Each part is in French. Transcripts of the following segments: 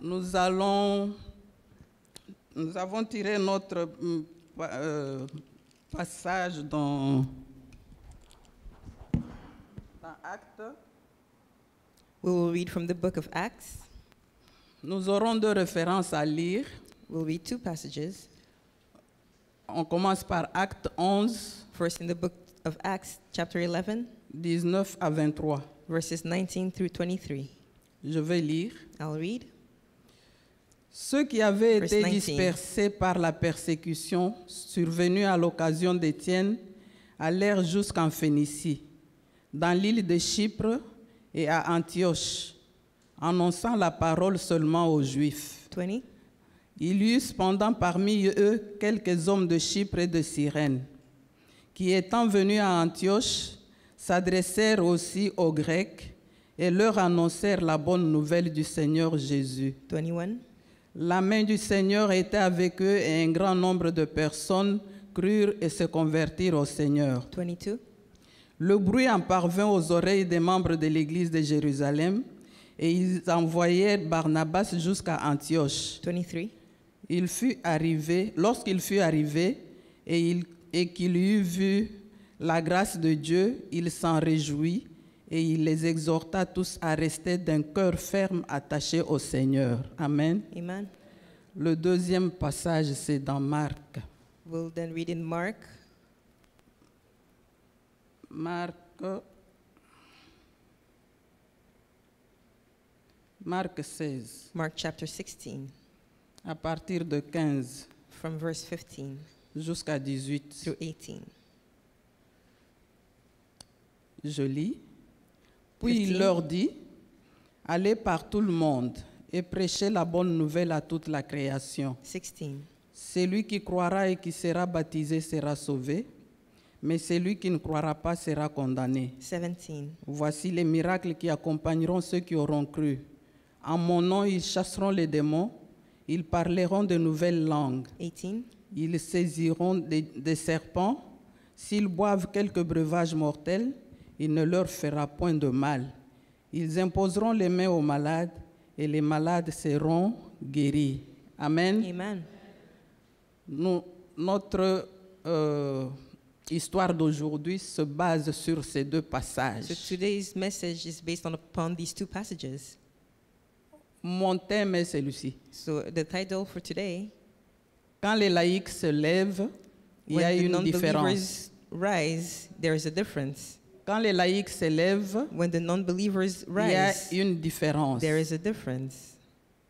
Nous avons tiré notre passage dans Actes. We will read from the book of Acts. Nous aurons deux références à lire. We'll read two passages. On commence par Acte 11, First in the book of Acts, chapter 11, 19 à 23. verses 19 through 23. Je vais lire. I'll read. Ceux qui avaient Verse été 19. dispersés par la persécution survenue à l'occasion d'Étienne allèrent jusqu'en Phénicie, dans l'île de Chypre et à Antioche, annonçant la parole seulement aux Juifs. 20. Il y eut cependant parmi eux quelques hommes de Chypre et de Cyrène, qui étant venus à Antioche, s'adressèrent aussi aux Grecs et leur annoncèrent la bonne nouvelle du Seigneur Jésus. 21. La main du Seigneur était avec eux et un grand nombre de personnes crurent et se convertirent au Seigneur. 22. Le bruit en parvint aux oreilles des membres de l'église de Jérusalem et ils envoyèrent Barnabas jusqu'à Antioche. 23. Lorsqu'il fut arrivé et qu'il eut vu la grâce de Dieu, il s'en réjouit et il les exhorta tous à rester d'un cœur ferme attaché au Seigneur. Amen. Amen. Le deuxième passage, c'est dans Marc. We'll then read in Mark, Marc 16, Mark chapter 16, à partir de 15 from verse 15 jusqu'à 18. through 18. Je lis. Puis il 15. leur dit, allez par tout le monde et prêchez la bonne nouvelle à toute la création. 16. Celui qui croira et qui sera baptisé sera sauvé, mais celui qui ne croira pas sera condamné. 17. Voici les miracles qui accompagneront ceux qui auront cru. En mon nom, ils chasseront les démons, ils parleront de nouvelles langues, 18. ils saisiront des serpents, s'ils boivent quelque breuvage mortel, il ne leur fera point de mal. Ils imposeront les mains aux malades et les malades seront guéris. Amen. Amen. Notre histoire d'aujourd'hui se base sur ces deux passages. So today's message is based upon these two passages. Mon thème est celui-ci. So the title for today, Quand les laïcs se lèvent, il y a when the une différence. non-believers rise, there is a difference. Quand les laïcs se lèvent, When the non-believers il y a rise, une différence. there is a difference.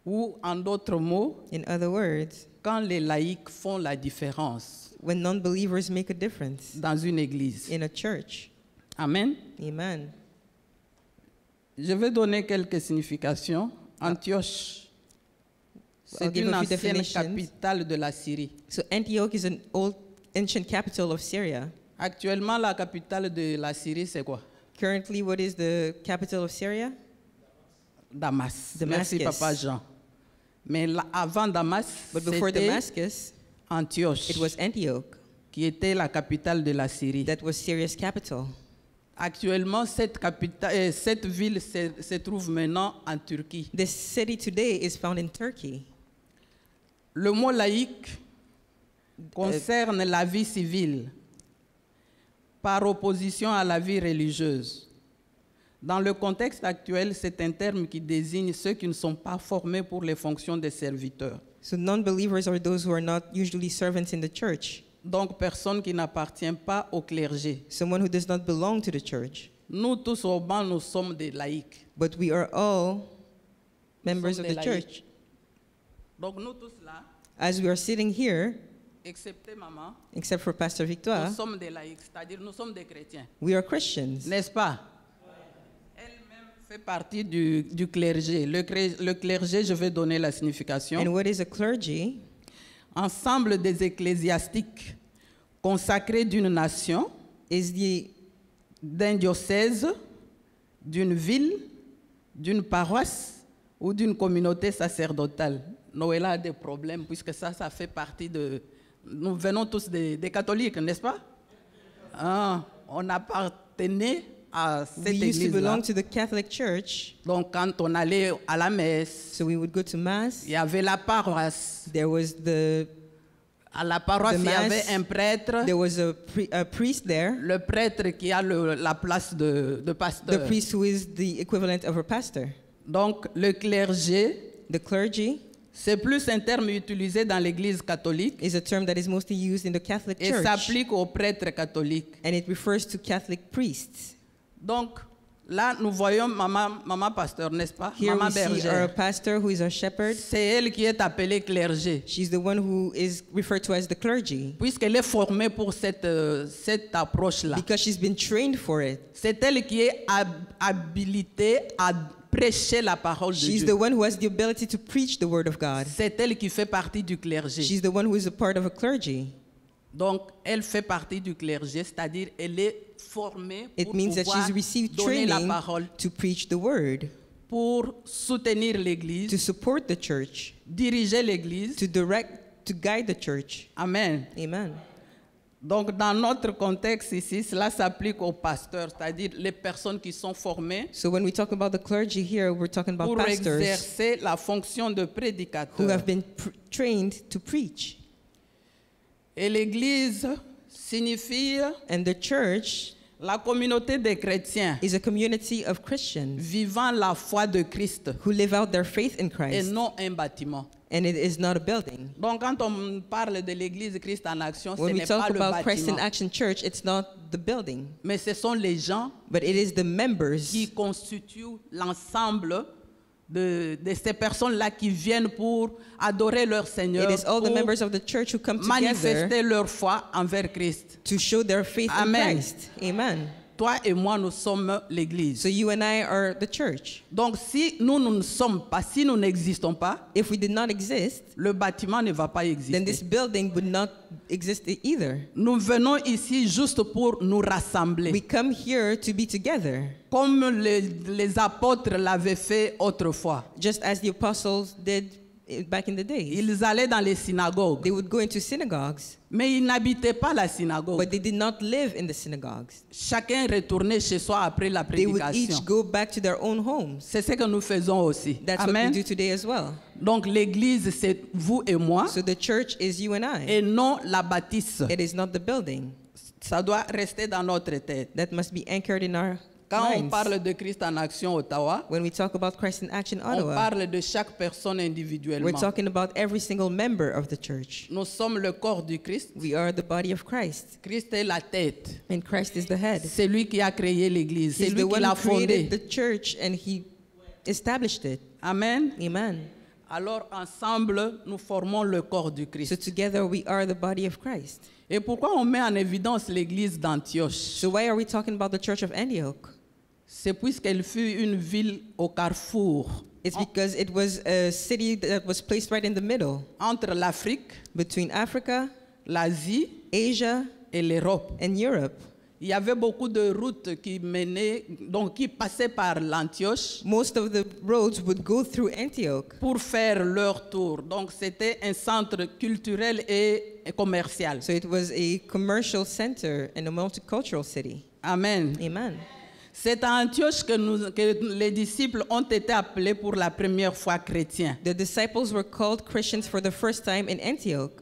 Ou en d'autres mots, In other words, quand les laïcs font la différence when non-believers make a difference dans une église. in a church. Amen. Amen. Je vais donner quelques significations. Antioche, c'est I'll give une a few ancienne definitions. capitale de la Syrie. So Antioch is an old, ancient capital of Syria. Actuellement, la capitale de la Syrie, c'est quoi? Currently, what is the capital of Syria? Damas. Damascus. Merci, Papa Jean. Mais avant Damas, But before c'était Damascus, Antioche, it was Antioch qui était la capitale de la Syrie. that was Syria's capital. Actuellement, cette ville se trouve maintenant en Turquie. This city today is found in Turkey. Le mot laïque concerne la vie civile par opposition à la vie religieuse. Dans le contexte actuel, c'est un terme qui désigne ceux qui ne sont pas formés pour les fonctions de serviteurs. So non-believers are those who are not usually servants in the church. Donc, personne qui n'appartient pas au clergé. Someone who does not belong to the church. Nous tous au banc, nous sommes des laïcs. But we are all members of des the laïcs. church. Donc, nous tous là, As we are sitting here, excepté maman, except for Pastor Victoire, nous sommes des laïcs, c'est-à-dire nous sommes des chrétiens. we are Christians. N'est-ce pas? Elle-même fait partie du clergé. Le clergé, je vais donner la signification. And what is a clergy? Ensemble des ecclésiastiques consacrés d'une nation, Is d'un diocèse, d'une ville, d'une paroisse ou d'une communauté sacerdotale. Noël a des problèmes puisque ça fait partie de... Nous venons tous des catholiques, n'est-ce pas? On appartenait à cette We used to église-là. belong to the Catholic Church, Donc, quand on allait à la messe, so we would go to Mass. il y avait la paroisse. There was À la paroisse, The il y mass, avait un prêtre. there was a priest there, Le prêtre qui a la place de the pasteur. priest who is the equivalent of a pastor. Donc, le clergé, The clergy c'est plus un terme utilisé dans l'Église catholique is a term that is mostly used in the Catholic et Church, s'applique aux prêtres catholiques. and it refers to Catholic priests. Donc, là, nous voyons maman pasteur, n'est-ce pas? Here Maman we see our bergère. pastor, who is our shepherd. C'est elle qui est appelée clergé, She's the one who is referred to as the clergy, puisqu'elle est formée pour cette approche-là. because she's been trained for it. C'est elle qui est habilitée à prêcher la parole de She's Dieu. the one who has the ability to preach the word of God. C'est elle qui fait partie du clergé. She's the one who is a part of a clergy. Donc, elle fait partie du clergé, c'est-à-dire elle est formée It pour means that pouvoir she's received donner la training parole, to preach the word, pour soutenir to l'Église, support the church, diriger l'Église. to direct, to guide the church. Amen. Amen. Donc, dans notre contexte ici, cela s'applique aux pasteurs, c'est-à-dire les personnes qui sont formées So when we talk about the clergy here, we're talking about pour pastors exercer la fonction de who prédicateur. have been trained to preach. Et l'Église signifie And the church la communauté des chrétiens is a community of Christians vivant la foi de Christ who live out their faith in et Christ, non un bâtiment. and it is not a building. Donc, quand on parle de l'Église Christ en action, ce When we n'est pas talk le about Christ in bâtiment, Action Church, it's not the building, mais ce sont les gens but it is the members. qui constituent l'ensemble de ces personnes-là qui viennent pour adorer leur Seigneur, It is all the pour members of the church who come together manifester leur foi envers Christ. to show their faith Amen. in Christ. Amen. Toi et moi, nous sommes l'Église. So you and I are the church. Donc, si nous ne sommes pas, si nous n'existons pas, If we did not exist, le bâtiment ne va pas then exister. this building would not exist either. Nous venons ici juste pour nous rassembler, We come here to be together, comme les apôtres l'avaient fait autrefois. just as the apostles did back in the days. Ils allaient dans les synagogues, They would go into synagogues, mais ils n'habitaient pas la synagogue. but they did not live in the synagogues. Chacun retournait chez soi après la They would prédication. each go back to their own homes. C'est ce que nous faisons aussi. That's what Amen. we do today as well. Donc l'église, c'est vous et moi, So the church is you and I. et non la bâtisse. It is not the building. Ça doit rester dans notre tête. That must be anchored in our Quand on minds. parle de Christ en action Ottawa, When we talk about Christ in Action on Ottawa, parle de chaque personne we're individuellement. talking about every single member of the church. Nous sommes le corps du Christ. We are the body of Christ, Christ est la tête. and Christ is the head. C'est lui qui a créé l'église. C'est He's lui the qui one l'a who created fondée. the church, and he established it. Amen. Amen. Alors ensemble, nous formons le corps du So Christ. together we are the body of Christ. Et pourquoi on met en évidence l'église d'Antioche? So why are we talking about the church of Antioch? C'est puisqu'elle fut une ville au carrefour It's because it was a city that was placed right in the middle entre l'Afrique, between Africa, l'Asie Asia, et l'Europe. and Europe. Il y avait beaucoup de routes qui menaient, donc qui passaient par l'Antioche Most of the roads would go through Antioch pour faire leur tour. Donc c'était un centre culturel et commercial. So it was a commercial center and a multicultural city. Amen. Amen. C'est à Antioche que les disciples ont été appelés pour la première fois chrétiens. The disciples were called Christians for the first time in Antioch.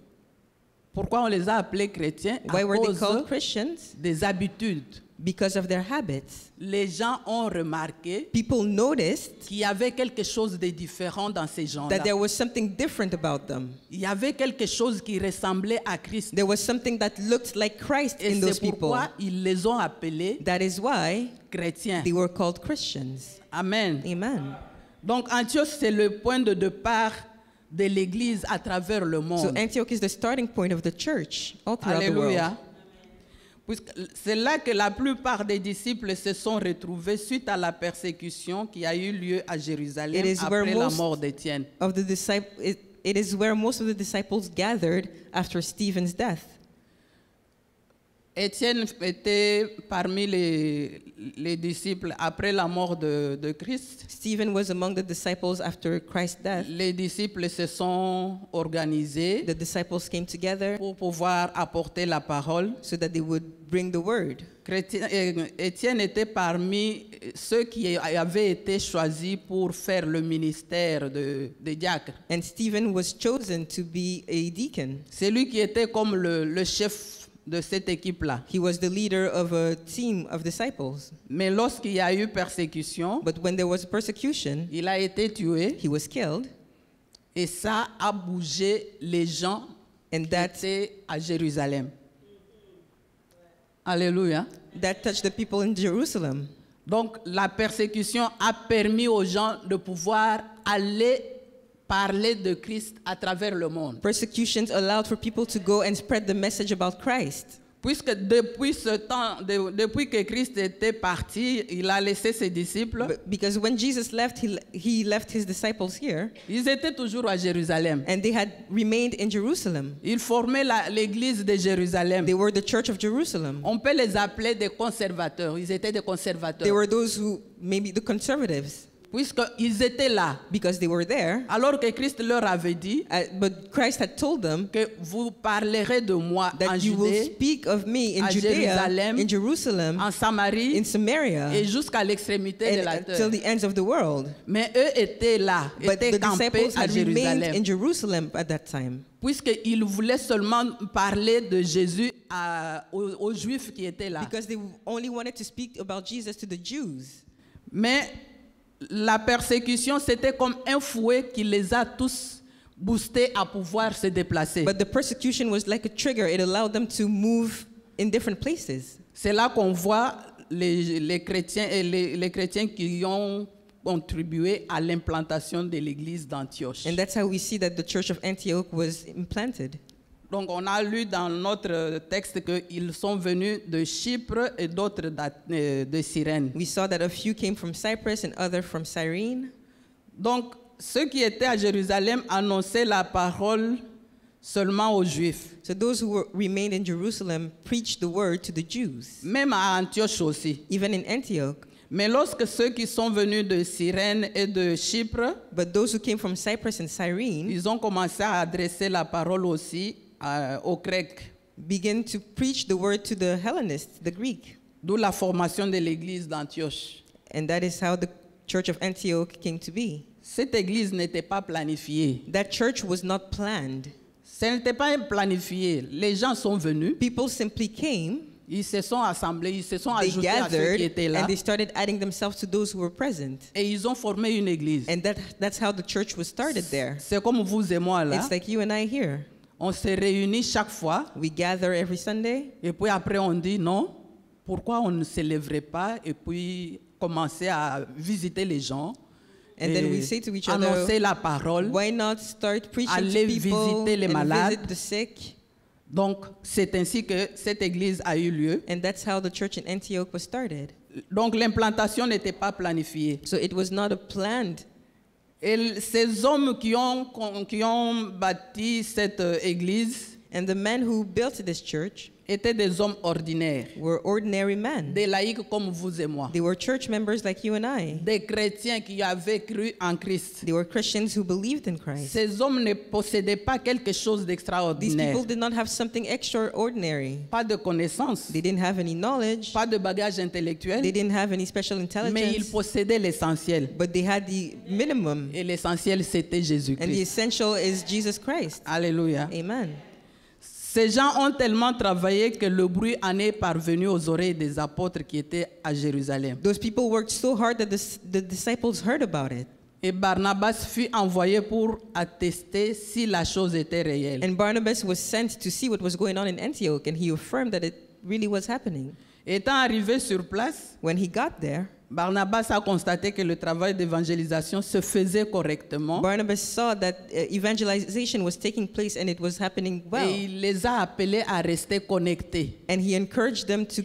Pourquoi on les a appelés chrétiens? Why À were they cause called Christians? des habitudes. Because of their habits. Les gens ont remarqué People noticed qu'il y avait quelque chose de différent dans ces gens-là. that there was something different about them. Il y avait quelque chose qui ressemblait à Christ. There was something that looked like Christ Et in those c'est people. pourquoi ils les ont appelés That is why chrétiens. they were called Christians. Amen. Amen. Donc Antioche, c'est le point de départ de l'Église à travers le So monde. Antioch is the starting point of the church all throughout the world. Alléluia. Puisque c'est là que la plupart des disciples se sont retrouvés suite à la persécution qui a eu lieu à Jérusalem It is where après la most mort d'Étienne. Of the it is where most of the disciples gathered after Stephen's death. Étienne était parmi les disciples après la mort de Christ. Stephen was among the disciples after Christ's death. Les disciples se sont organisés The disciples came together pour pouvoir apporter la parole. so that they would bring the word. Étienne était parmi ceux qui avaient été choisis pour faire le ministère de diacre. And Stephen was chosen to be a deacon. C'est lui qui était comme le chef de cette équipe-là. He was the leader of a team of disciples. Mais lorsqu'il y a eu persécution, But when there was persecution, il a été tué he was killed. et ça a bougé les gens And qui étaient à Jérusalem. Alléluia. that touched the people in Jerusalem. Donc la persécution a permis aux gens de pouvoir aller parler de Christ à travers le monde. Persecutions allowed for people to go and spread the message about Christ. Puisque depuis ce temps, depuis que Christ était parti, il a laissé ses disciples. Because when Jesus left, he left his disciples here, Ils étaient toujours à Jérusalem. and they had remained in Jerusalem. Ils formaient l'église de Jérusalem. They were the church of Jerusalem. On peut les appeler des conservateurs. Ils étaient des They conservateurs. were those who, maybe the conservatives, Puisqu'ils étaient là. because they were there. Alors que Christ leur avait dit But Christ had told them que vous parlerez de moi en that you will Judée, speak of me in à Judea, Jérusalem, in Jerusalem, en Samarie in Samaria, et jusqu'à l'extrémité de la and until terre. the ends of the world. Mais eux étaient là, But étaient the campés disciples à had remained Jérusalem. in Jerusalem at that time, Puisqu'ils voulaient seulement parler de Jésus aux Juifs qui étaient là. because they only wanted to speak about Jesus to the Jews. Mais la persécution, c'était comme un fouet qui les a tous boostés à pouvoir se déplacer. But the persecution was like a trigger. It allowed them to move in different places. C'est là qu'on voit les chrétiens et les chrétiens qui ont contribué à l'implantation de l'église d'Antioche. And that's how we see that the church of Antioch was implanted. Donc on a lu dans notre texte qu'ils sont venus de Chypre et d'autres de Cyrène. We saw that a few came from Cyprus and others from Cyrene. Donc ceux qui étaient à Jérusalem annonçaient la parole seulement aux Juifs. So those who remained in Jerusalem preached the word to the Jews, Même à Antioche aussi. even in Antioch. Mais lorsque ceux qui sont venus de Cyrène et de Chypre, But those who came from Cyprus and Cyrene ils ont commencé à adresser la parole aussi aux Grecs. began to preach the word to the Hellenists, the Greek. D'où la formation de l'église d'Antioche. And that is how the church of Antioch came to be. Cette église n'était pas planifiée. That church was not planned. Ce n'était pas planifié. Les gens sont venus, People simply came, ils se sont assemblés, ils se sont they ajoutés à ceux gathered, qui étaient là and they started adding themselves to those who were present. et ils ont formé une église. And that's how the church was started there. C'est comme vous et moi là. It's like you and I here. On se réunit chaque fois We gather every Sunday, et puis après on dit non, pourquoi on ne se lèverait pas et puis commencer à visiter les gens and then we et say to each annoncer other, la parole. why not start preaching Aller to people visiter les and malades. visit the sick? Donc c'est ainsi que cette église a eu lieu. And that's how the church in Antioch was started. Donc l'implantation n'était pas planifiée. So it was not a planned. Et ces hommes qui ont bâti cette église And the men who built this church étaient des hommes ordinaires, were ordinary men. des laïcs comme vous et moi, They were church members like you and I. des chrétiens qui avaient cru en Christ. They were Christians who believed in Christ. Ces hommes ne possédaient pas quelque chose These d'extraordinaire, people did not have something extraordinary. pas de connaissances, They didn't have any knowledge. pas de bagage They intellectuel, didn't have any special mais ils intelligence. possédaient l'essentiel. But they had the minimum. Et l'essentiel, c'était And the Jésus-Christ. essential is Jesus Christ. Alléluia. Amen. Ces gens ont tellement travaillé que le bruit en est parvenu aux oreilles des apôtres qui étaient à Jérusalem. Those people worked so hard that the disciples heard about it. Et Barnabas fut envoyé pour attester si la chose était réelle. And Barnabas was sent to see what was going on in Antioch, and he affirmed that it really was happening. Étant arrivé sur place, When he got there, Barnabas a constaté que le travail d'évangélisation se faisait correctement Barnabas saw that evangelization was taking place and it was happening well. et il les a appelés à rester connectés And he encouraged them to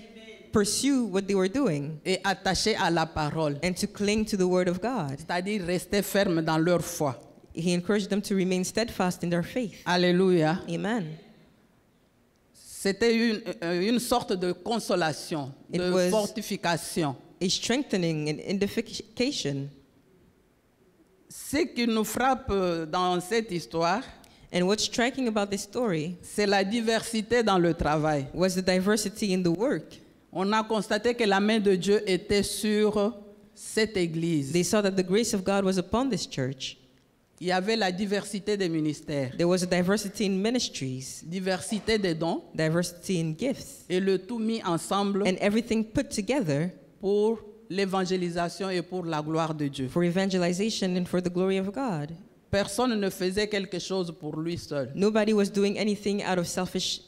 pursue what they were doing et attachés à la parole, and to cling to the word of God. c'est-à-dire rester fermes dans leur foi. He encouraged them to remain steadfast in their faith. Alléluia. Amen. C'était une sorte de consolation, It de was- fortification. A strengthening and edification. Ce qui nous frappe dans cette histoire, And what's striking about this story c'est la diversité dans le travail. was the diversity in the work. On a constaté que la main de Dieu était sur cette église. They saw that the grace of God was upon this church. Il y avait la diversité des ministères, There was a diversity in ministries, diversité des dons, diversity in gifts, et le tout mis ensemble and everything put together pour l'évangélisation et pour la gloire de Dieu. for evangelization and for the glory of God. Personne ne faisait quelque chose pour lui seul. Nobody was doing anything out of selfish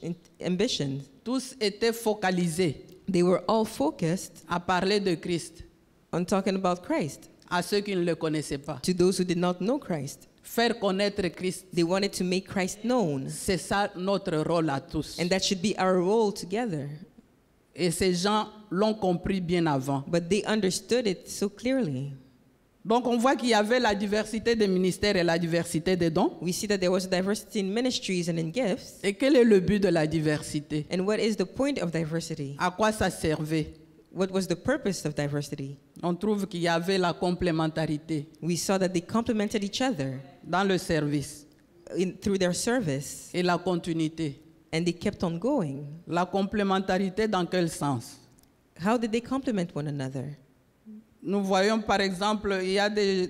ambition. Tous étaient focalisés They were all focused à parler de Christ on talking about Christ à ceux qui ne le connaissaient pas. to those who did not know Christ. Faire connaître Christ, They wanted to make Christ known, c'est ça notre rôle à tous. and that should be our role together. Et ces gens l'ont compris bien avant. But they understood it so clearly. Donc on voit qu'il y avait la diversité des ministères et la diversité des dons. We see that there was a diversity in ministries and in gifts. Et quel est le but de la diversité? And what is the point of diversity? À quoi ça servait? What was the purpose of diversity? On trouve qu'il y avait la complémentarité We saw that they complemented each other dans le service through their service, et la continuité. and they kept on going. La complémentarité dans quel sens? How did they complement one another? Nous voyons par exemple, il y a des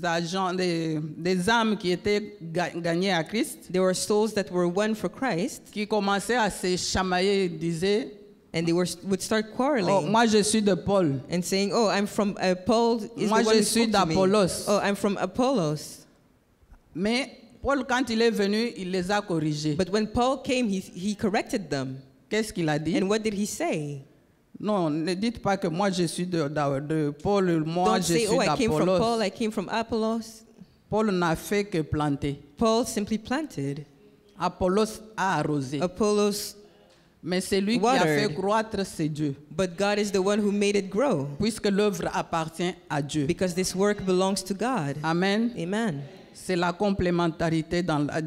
agents, des âmes qui étaient gagnées à Christ, There were souls that were won for Christ, qui commençaient à se chamailler, disaient, and they would start oh, quarreling moi je suis de Paul, and saying, "Oh, I'm from Paul is Moi, the one je who suis spoke to me. d'Apollos." Oh, I'm from Apollos." mais Paul quand il est venu, il les a corrigés. But when Paul came, he corrected them. Qu'est-ce qu'il a dit? And what did he say? Non, ne dites pas que moi je suis de Paul, moi Don't je say, suis "Oh, I came from Paul, d'Apollos. I came from Apollos." Paul n'a fait que planter. Paul simply planted. Apollos a arrosé. Apollos, Mais c'est lui qui a watered. fait croître, c'est Dieu. but God is the one who made it grow, Puisque l'œuvre appartient à Dieu. because this work belongs to God. Amen. Amen. C'est la complémentarité dans la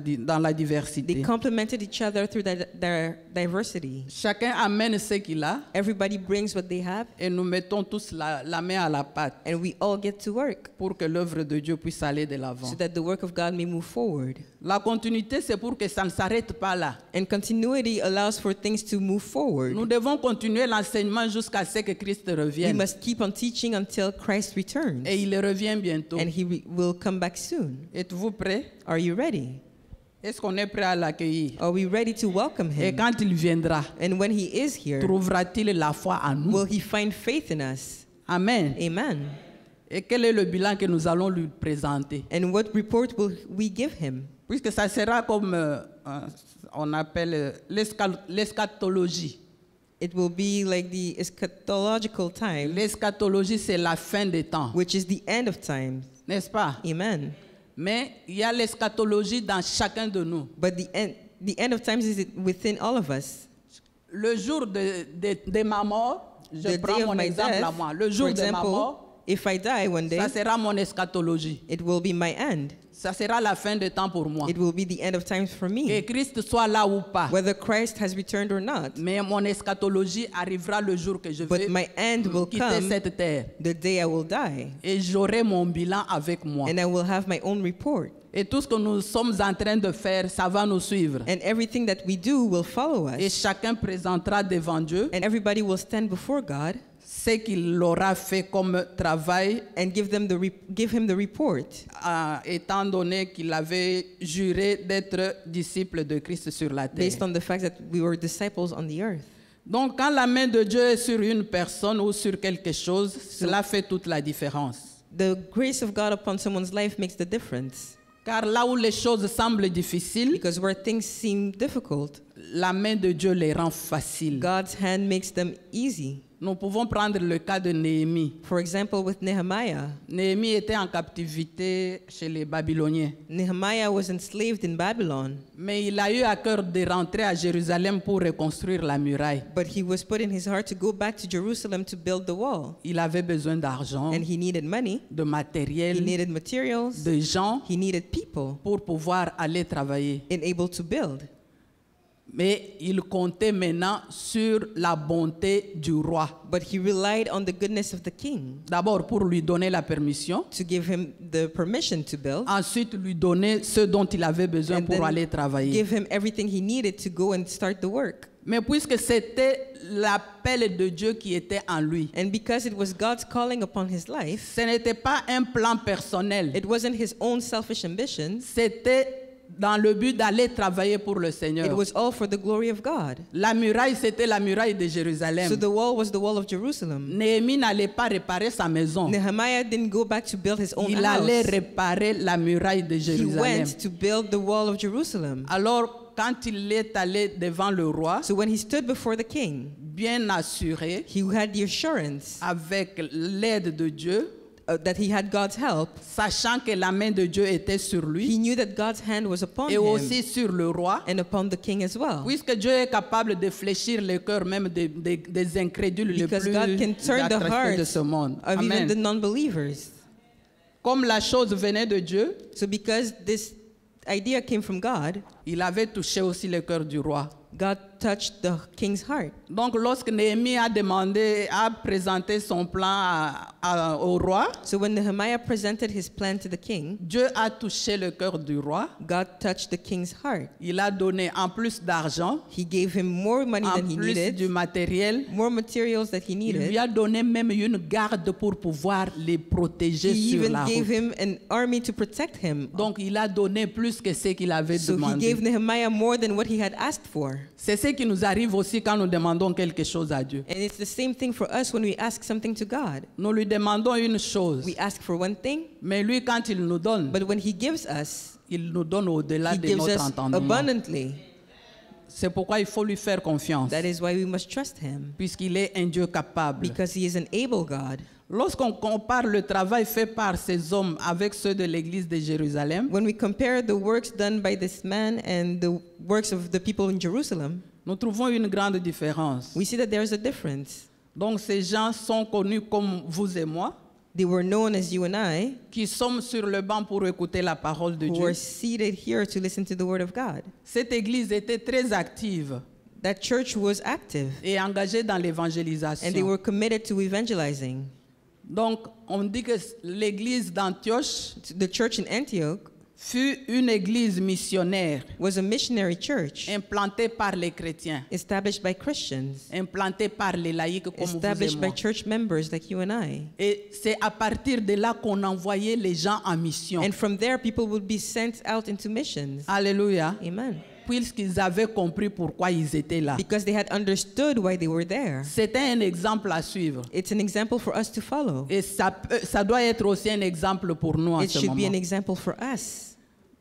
They diversité. complemented each other through their diversity. Chacun amène ce qu'il a Everybody brings what they have, et nous mettons tous la main à la pâte and we all get to work pour que l'œuvre de Dieu puisse aller de l'avant. so that the work of God may move forward. La continuité, c'est pour que ça ne s'arrête pas là. And continuity allows for things to move forward. Nous devons continuer l'enseignement jusqu'à ce que Christ We revienne. must keep on teaching until Christ returns, Et il revient bientôt. and he will come back soon. Êtes-vous prêts? Are you ready? Est-ce qu'on est prêt à l'accueillir? Are we ready to welcome Et him? quand il viendra, And when he is here, trouvera-t-il la foi en nous? will he find faith in us? Amen. Amen. Et quel est le bilan que nous allons lui présenter? And what report will we give him? Puisque ça sera comme on appelle l'eschatologie. It will be like the eschatological time, L'eschatologie, c'est la fin des temps, which is the end of time. n'est-ce pas? Amen. Mais il y a l'eschatologie dans chacun de nous. But the end of times is within all of us. Le jour de ma mort, je The prends day of mon my exemple death, à moi. Le for jour de ma example, mort, if I die one day, ça sera mon eschatologie. it will be my end. Ça sera la fin des temps pour moi. It will be the end of times for Que me, Christ soit là ou pas. whether Christ has returned or not. Mais mon eschatologie arrivera le jour que je vais But my end will quitter come cette terre. the day I will die, Et j'aurai mon bilan avec moi. and I will have my own report. Et tout ce que nous sommes en train de faire, ça va nous suivre. And everything that we do will follow Et us. chacun présentera devant Dieu And everybody will stand before God ce qu'il aura fait comme travail, and give him the report, étant donné qu'il avait juré d'être disciple de Christ sur la terre. based on the fact that we were disciples on the earth. Donc, quand la main de Dieu est sur une personne ou sur quelque chose, cela fait toute la différence. The grace of God upon someone's life makes the difference. Car là où les choses semblent difficiles, Because where things seem difficult, la main de Dieu les rend faciles. God's hand makes them easy. Nous pouvons prendre le cas de Néhémie. For example, with Nehemiah. Néhémie était en captivité chez les Babyloniens. Nehemiah was enslaved in Babylon, Mais il a eu à cœur de rentrer à Jérusalem pour reconstruire la muraille. but he was put in his heart to go back to Jerusalem to build the wall. Il avait besoin d'argent, And he needed money, de he matériel, needed materials, de gens he needed people, pour pouvoir aller travailler. and able to build. Mais il comptait maintenant sur la bonté du roi. But he relied on the goodness of the king D'abord pour lui donner la permission, to give him the permission to build, ensuite lui donner ce dont il avait besoin and pour then aller travailler. give him everything he needed to go and start the work. Mais puisque c'était l'appel de Dieu qui était en lui, And because it was God's calling upon his life, ce n'était pas un plan personnel, it wasn't his own selfish ambitions. c'était dans le but d'aller travailler pour le It Seigneur. was all for the glory of God. La muraille, c'était la muraille de So Jérusalem. the wall was the wall of Jerusalem. Néhémie n'allait pas réparer sa maison. Nehemiah didn't go back to build his own Il allait house. réparer la muraille de He Jérusalem. went to build the wall of Jerusalem. Alors, quand il est allé devant le roi, So when he stood before the king, bien assuré, he had the assurance avec l'aide de Dieu, that he had God's help. sachant que la main de Dieu était sur He lui knew that God's hand was upon et him aussi sur le roi, and upon the king as well. puisque Dieu est capable de fléchir le cœur même des incrédules les Because plus God can turn the attristés de hearts ce monde. of even the Amen. non-believers. Comme la chose venait de Dieu, So because this idea came from God, il avait touché aussi le cœur du roi. God touched the king's heart. Donc, lorsque Néhémie a présenté son plan au roi, So when Nehemiah presented his plan to the king, Dieu a touché le cœur du roi. God touched the king's heart. Il a donné en plus d'argent, He gave him more money en than he plus du needed, matériel. more materials that he Il lui needed. a donné même une garde pour pouvoir les protéger He sur even la gave route. him an army to protect him. Donc, il a donné plus que ce qu'il avait So he demandé. gave Nehemiah more than what he had asked for. C'est ce qui nous arrive aussi quand nous demandons quelque chose à Dieu. And it's the same thing for us when we ask something to God. Nous lui demandons une chose, We ask for one thing, mais lui, quand il nous donne, but when he gives us, il nous donne au-delà he de gives notre us entendement. abundantly. C'est pourquoi il faut lui faire confiance, That is why we must trust him, puisqu'il est un Dieu capable. because he is an able God. Lorsqu'on compare le travail fait par ces hommes avec ceux de l'église de Jérusalem, When we compare the works done by this man and the works of the people in Jerusalem, nous trouvons une grande différence. we see that there is a difference. Donc ces gens sont connus comme vous et moi, They were known as you and I, qui sommes sur le banc pour écouter la parole de who Dieu. were seated here to listen to the word of God. Cette église était très active That church was active, et engagée dans and they l'évangélisation. were committed to evangelizing. Donc on dit que l'église d'Antioche The church in Antioch fut une église missionnaire was a missionary church implantée par les chrétiens, established by Christians, implantée par les laïcs comme vous et established by moi. church members like you and I. Et c'est à partir de là qu'on envoyait les gens en mission. And from there, people would be sent out into missions. Alléluia. Amen. Puisqu'ils avaient compris pourquoi ils étaient là. Because they had understood why they were there. C'était un exemple à suivre. It's an example for us to follow. Et ça doit être aussi un exemple pour nous en It ce should be an moment. example for us.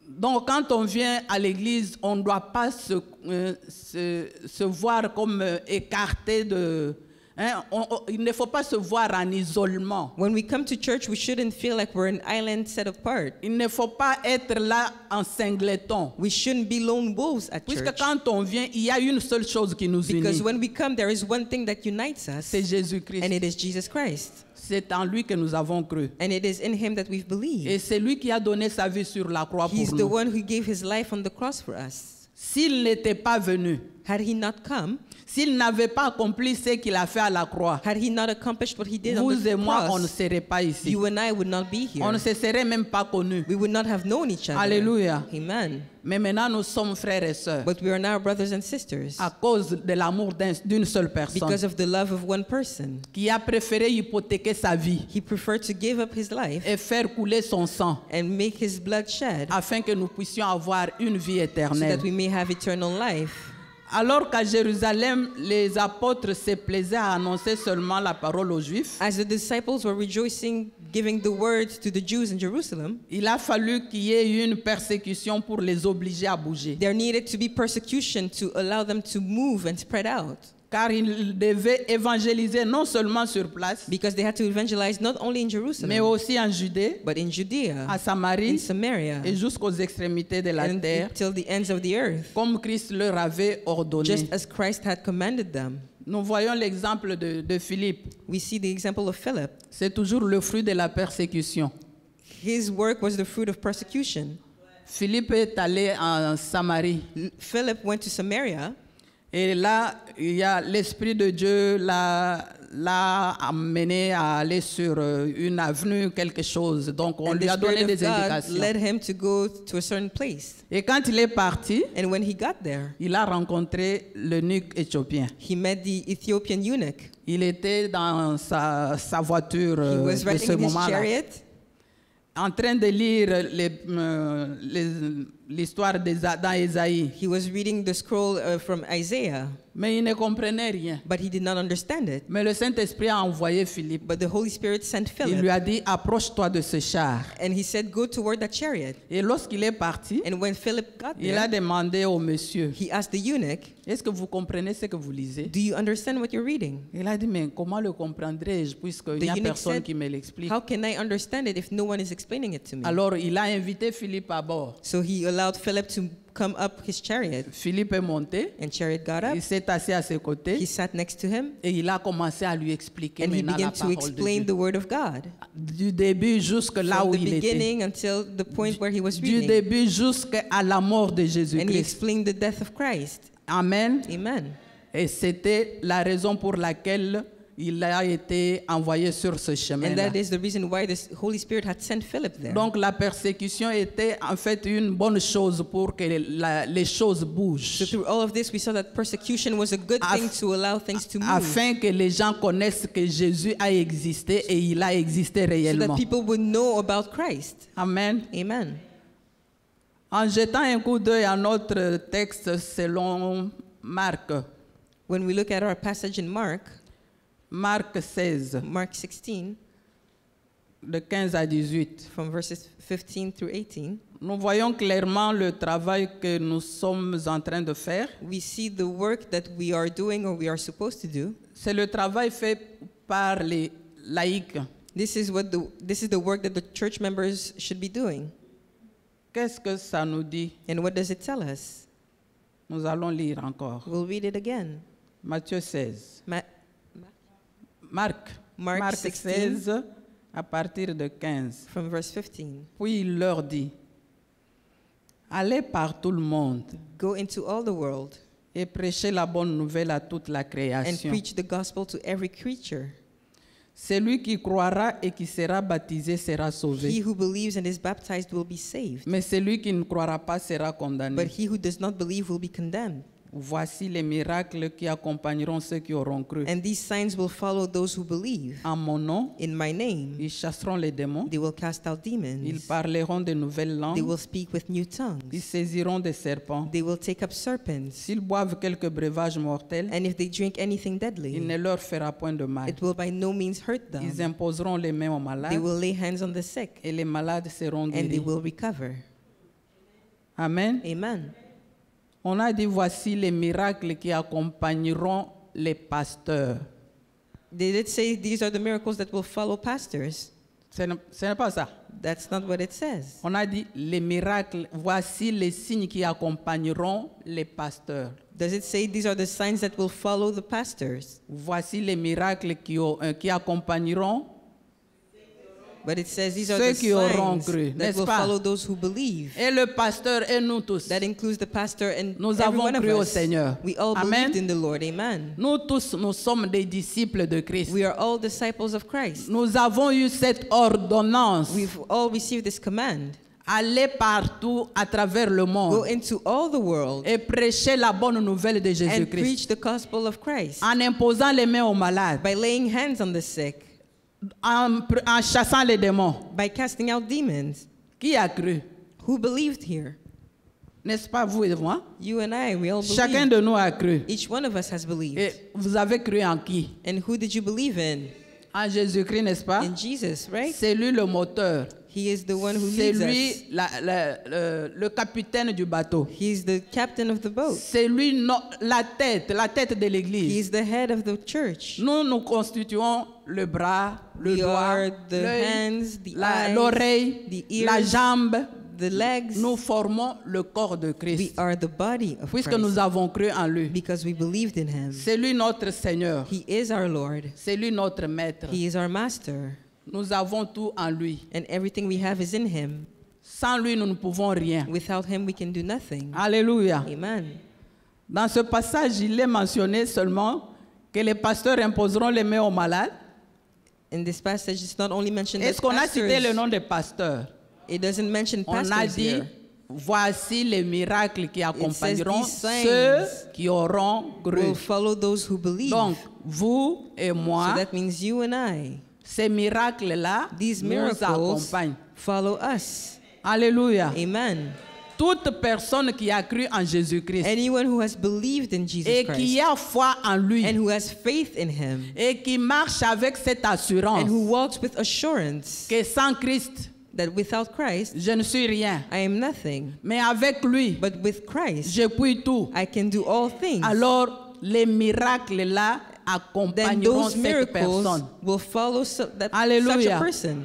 Donc quand on vient à l'église, on ne doit pas se voir comme écarté de... hein, il ne faut pas se voir en isolement. When we come to church, we shouldn't feel like we're an island set apart. Il ne faut pas être là en singleton. We shouldn't be lone wolves at Puisque church. quand on vient, il y a une seule chose qui nous Because unit. when we come, there is one thing that unites us, C'est Jésus-Christ. and it is Jesus Christ. C'est en lui que nous avons cru. And it is in him that we've believed. Et c'est lui qui a donné sa vie sur la croix He's pour the nous. one who gave his life on the cross for us. S'il n'était pas venu, Had he not come, s'il n'avait pas accompli ce qu'il a fait à la croix, had he not accomplished what he did on vous the et moi, on ne cross, serait pas ici. you and I would not be On ne here. se serait même pas connus. We would not have known each other. Alléluia. Amen. Mais maintenant, nous sommes frères et sœurs But we are now brothers and sisters à cause de l'amour d'une seule personne because of the love of one person. qui a préféré hypothéquer sa vie He preferred to give up his life et faire couler son sang and make his blood shed afin que nous puissions avoir une vie so éternelle. that we may have eternal life. Alors qu'à Jérusalem, les apôtres se plaisaient à annoncer seulement la parole aux Juifs, As the disciples were rejoicing, giving the word to the Jews in Jerusalem, il a fallu qu'il y ait une persécution pour les obliger à bouger. there needed to be persecution to allow them to move and spread out. Car ils devaient évangéliser non seulement sur place, Because they had to evangelize not only in mais Jerusalem, aussi en Judée, but in Judea, à in Samarie Samaria, et jusqu'aux extrémités de la and terre, until the ends of the earth, comme Christ leur avait ordonné. just as Christ had commanded them. Nous voyons l'exemple de Philippe. We see the example of Philip. C'est toujours le fruit de la persécution. His work was the fruit of persecution. Philippe est allé en Samarie. Philip went to Samaria, Et là, il y a l'Esprit de Dieu l'a amené à aller sur une avenue, quelque chose. Donc, on and lui the a donné Spirit of des God indications. led him to go to a certain place. Et quand il est parti, And when he got there, il a rencontré l'eunuque éthiopien. he met the Ethiopian eunuch. Il était dans sa voiture He was de ce riding in his moment-là, chariot, en train de lire l'histoire dans Ésaïe. he was reading the scroll from Isaiah, Mais il ne comprenait rien. but he did not understand it. Mais le Saint-Esprit a envoyé Philippe. But the Holy Spirit sent Il lui Philip, a dit, approche-toi de ce char. and he said, go toward that chariot. Et lorsqu'il est parti, And when Philip got il a there, demandé au monsieur, he asked the eunuch, est-ce que vous comprenez ce que vous lisez? do you understand what you're reading? Il a dit, mais comment le comprendrai-je puisqu'il The n'y a eunuch personne said, qui me l'explique? how can I understand it if no one is explaining it to me? Alors, il a invité Philippe à bord. So he allowed Philip to come up his chariot, Philippe est monté, and chariot got up. il s'est assis à ses He côtés sat next to him, et il a commencé à lui expliquer and he maintenant la began to parole de explain Dieu. the word of God. Du début jusque là From où the il était. beginning until the point where he was Du reading. début jusqu'à la mort de And he Jésus-Christ. explained the death of Christ. Amen. Amen. Et c'était la raison pour laquelle il a été envoyé sur ce And chemin-là. that is the reason why the Holy Spirit had sent Philip there. Donc la persécution était en fait une bonne chose pour que les choses So bougent, through all of this, we saw that persecution was a good thing to allow things to move. afin que les gens connaissent que Jésus a existé et il a existé So that réellement. people would know about Christ. Amen. Amen. En jetant un coup d'œil à notre texte selon Marc, When we look at our passage in Marc 16, Mark 16, de 15 à 18, from verses 15 through 18, nous voyons clairement le travail que nous sommes en train de faire. we see the work that we are doing or we are supposed to do. C'est le travail fait par les laïcs. This is the work that the church members should be doing. Qu'est-ce que ça nous dit? And what does it tell us? Nous allons lire encore. We'll read it again. Matthieu 16. Ma- Marc 16, 16, à partir de 15. from verse 15. Puis il leur dit, allez par tout le monde Go into all the world et prêchez la bonne nouvelle à toute la and création. preach the gospel to every creature. Celui qui croira et qui sera baptisé sera He sauvé, who believes and is baptized will be saved, mais celui qui ne croira pas sera but condamné. he who does not believe will be condemned. Voici les miracles qui accompagneront ceux qui auront cru. And these signs will follow those who believe. En mon nom, In my name, ils chasseront les démons, they will cast out ils demons. parleront de nouvelles They langues, will speak with new ils tongues. saisiront des serpents. They will take up serpents. S'ils boivent quelques breuvages mortels, And if they drink anything il deadly, ne leur fera point de mal. it will by no means hurt them. Ils imposeront les mains aux They malades will lay hands on the sick, et les malades seront and they guéris. will recover. Amen. Amen. On a dit voici les miracles qui accompagneront les pasteurs. They did say these are the miracles that will follow pastors. Ce n'est pas ça. That's not what it says. On a dit les miracles, voici les signes qui accompagneront les pasteurs. Does it say these are the signs that will follow the pastors? Voici les miracles qui accompagneront. But it says these are Ceux the qui auront signs cru, that n'est-ce will pas? follow those who believe. Et le pasteur et nous tous. That includes the pastor and Nous every avons one of cru au us. Seigneur. We all Amen. believed in the Lord. Amen. Nous tous, nous sommes des disciples de Christ. We are all disciples of Christ. Nous avons eu cette ordonnance. We've all received this command. Allez partout à travers le Go monde into all the world et prêchez la bonne nouvelle de and Jésus-Christ preach the gospel of Christ en imposant les mains aux malades, by laying hands on the sick, en chassant les démons. by casting out demons. Qui a cru? Who believed here? N'est-ce pas vous et moi? You and I, we all Chacun believe. de nous a cru. Each one of us has believed. Et vous avez cru en qui? And who did you believe in? En Jésus-Christ, n'est-ce pas? In Jesus, right? C'est lui le moteur. He is the one who C'est leads us. lui le capitaine du bateau. He is the captain of the boat. C'est lui la tête de He l'église. is the head of the church. Nous constituons le bras, le We doigt, are the l'œil, hands, the eyes, l'oreille, the la ears, jambe. the legs. Nous formons le corps de We Christ. are the body of Puisque Christ nous avons cru en lui. because we believed in him. C'est lui notre Seigneur. He is our Lord. C'est lui notre maître. He is our master. Nous avons tout en lui. And everything we have is in him. Sans lui, nous ne pouvons rien. Without him, we can do nothing. Alléluia. Amen. Dans ce passage, il est mentionné seulement que les pasteurs imposeront les mains aux malades. In this passage, it's not only mentioned Est-ce that qu'on a cité le pastors, nom des pasteurs? it doesn't mention On a pastors dit, here. voici les miracles qui accompagneront these signs ceux qui auront cru. Will follow those who believe. Donc, vous et moi, So that means you and I, ces miracles-là these nous miracles accompagnent. follow us. Alléluia. Amen. Toute personne qui a cru en Jésus-Christ Anyone who has believed in Jesus et Christ qui a foi en lui and who has faith in him et qui marche avec cette assurance and who walks with assurance que sans Christ, that without Christ, je ne suis rien. I am nothing. Mais avec lui, But with Christ, je puis tout. I can do all things. Alors, les miracles-là Then accompagneront those cette miracles personne. will follow such Alléluia. a person.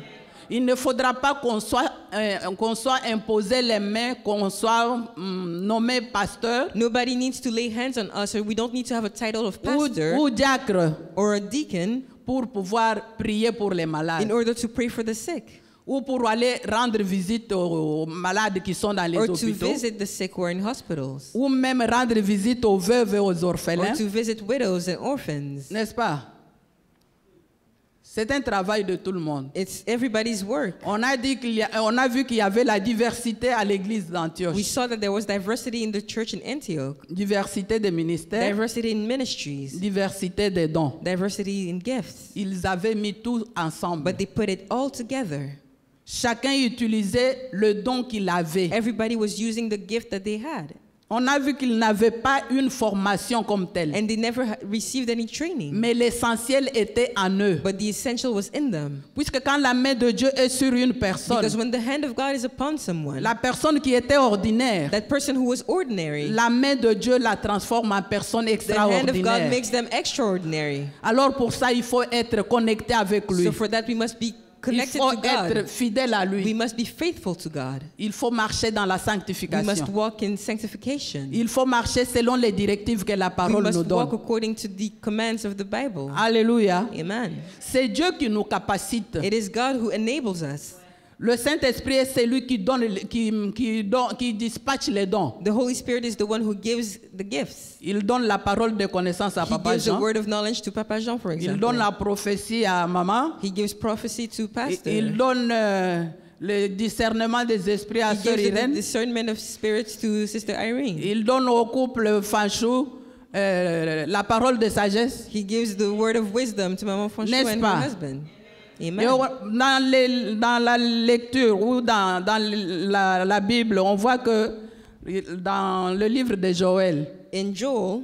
Il ne faudra pas qu'on soit imposé les mains, qu'on soit nommé pasteur Nobody needs to lay hands on us, or we don't need to have a title of pastor ou diacre or a deacon pour pouvoir prier pour les malades in order to pray for the sick ou pour aller rendre visite aux malades qui sont dans les or to hôpitaux visit the sick who are in hospitals ou même rendre visite aux veuves et aux or orphelins, to visit widows and orphans. n'est-ce pas? C'est un travail de tout le monde. It's everybody's work. On a vu qu'il y avait la diversité à l'église d'Antioche. We saw that there was diversity in the church in Antioch, Diversité des ministères, diversity in ministries, diversité des dons. diversity in gifts, Ils avaient mis tout ensemble. but they put it all together. Chacun utilisait le don qu'il avait. Everybody was using the gift that they had, On a vu qu'ils n'avaient pas une formation comme telle. and they never received any training, Mais l'essentiel était en eux. but the essential was in them. Puisque quand la main de Dieu est sur une personne, Because when the hand of God is upon someone, la personne qui était ordinaire, that person who was ordinary, la main de Dieu la transforme en personne the hand of God extraordinaire. makes them extraordinary. Alors pour ça, il faut être connecté avec lui. So for that, we must be Il connected faut to God. être fidèle à We lui. must be faithful to God. Il faut marcher dans la We must sanctification. walk in sanctification. Il faut marcher selon les directives que la We parole must nous walk donne. according to the commands of the Bible. Alléluia. Amen. C'est Dieu qui nous capacite. It is God who enables us. Le Saint-Esprit est celui qui donne, qui dispatche les dons. The Holy Spirit is the one who gives the gifts. Il donne la parole de connaissance à He Papa gives the Jean. word of knowledge to Papa Jean, for Il example. donne la prophétie à maman. He gives prophecy to Pastor. Il donne le discernement des esprits à He Sœur gives the Irène. discernment of spirits to Sister Irene. Il donne au couple Fanchou la parole de sagesse. He gives the word of wisdom to Maman Fanchou N'est-ce and pas? her husband. Et Amen. dans la lecture ou dans la Bible, on voit que dans le livre de Joël, In Joel,